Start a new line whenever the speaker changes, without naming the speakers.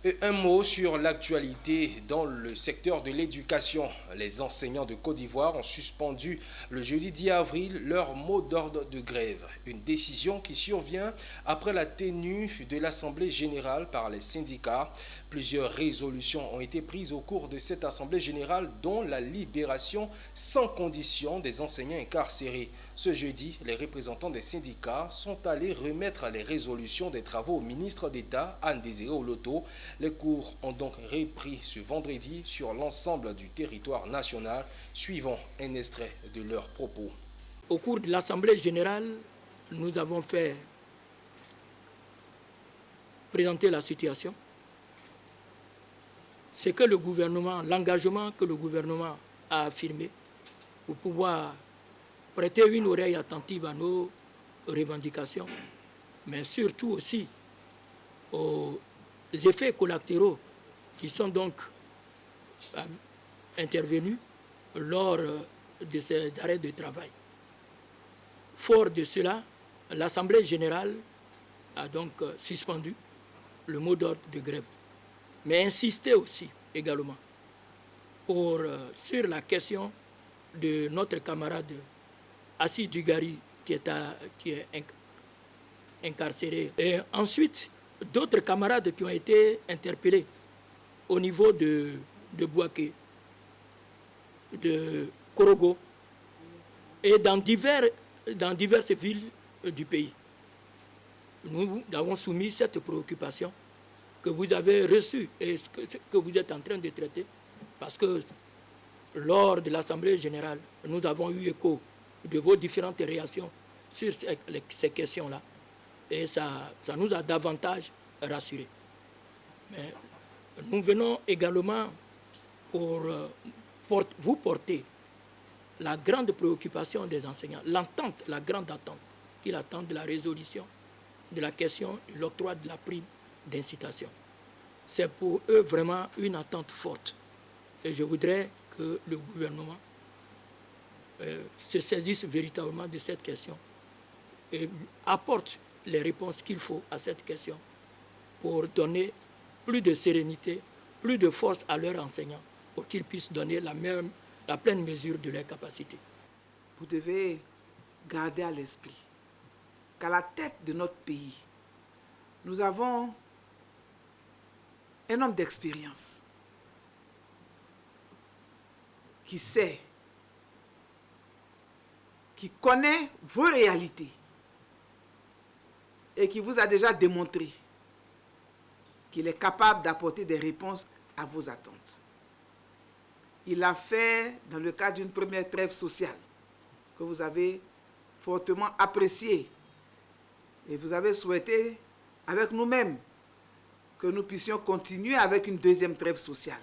Et un mot sur l'actualité dans le secteur de l'éducation. Les enseignants de Côte d'Ivoire ont suspendu le jeudi 10 avril leur mot d'ordre de grève. Une décision qui survient après la tenue de l'Assemblée générale par les syndicats. Plusieurs résolutions ont été prises au cours de cette Assemblée générale, dont la libération sans condition des enseignants incarcérés. Ce jeudi, les représentants des syndicats sont allés remettre les résolutions des travaux au ministre d'État, Anne Désiré Oloto. Les cours ont donc repris ce vendredi sur l'ensemble du territoire national. Suivons un extrait de leurs propos.
Au cours de l'Assemblée générale, nous avons fait présenter la situation. C'est que le gouvernement, l'engagement que le gouvernement a affirmé pour pouvoir prêter une oreille attentive à nos revendications, mais surtout aussi aux effets collatéraux qui sont donc intervenus lors de ces arrêts de travail. Fort de cela, l'Assemblée générale a donc suspendu le mot d'ordre de grève, mais insisté aussi également sur la question de notre camarade Assis Dugari qui est incarcéré. Et ensuite, d'autres camarades qui ont été interpellés au niveau de Bouaké, de Korogo et dans diverses villes du pays. Nous avons soumis cette préoccupation que vous avez reçue et que vous êtes en train de traiter, parce que lors de l'Assemblée générale, nous avons eu écho de vos différentes réactions sur ces questions-là. Et ça nous a davantage rassurés. Mais nous venons également pour vous porter la grande préoccupation des enseignants, la grande attente qu'ils attendent de la résolution de la question de l'octroi de la prime d'incitation. C'est pour eux vraiment une attente forte. Et je voudrais que le gouvernement se saisisse véritablement de cette question et apporte les réponses qu'il faut à cette question pour donner plus de sérénité, plus de force à leurs enseignants pour qu'ils puissent donner la pleine mesure de leurs capacités.
Vous devez garder à l'esprit qu'à la tête de notre pays, nous avons un homme d'expérience qui sait, qui connaît vos réalités et qui vous a déjà démontré qu'il est capable d'apporter des réponses à vos attentes. Il l'a fait dans le cadre d'une première trêve sociale que vous avez fortement appréciée et vous avez souhaité avec nous-mêmes que nous puissions continuer avec une deuxième trêve sociale.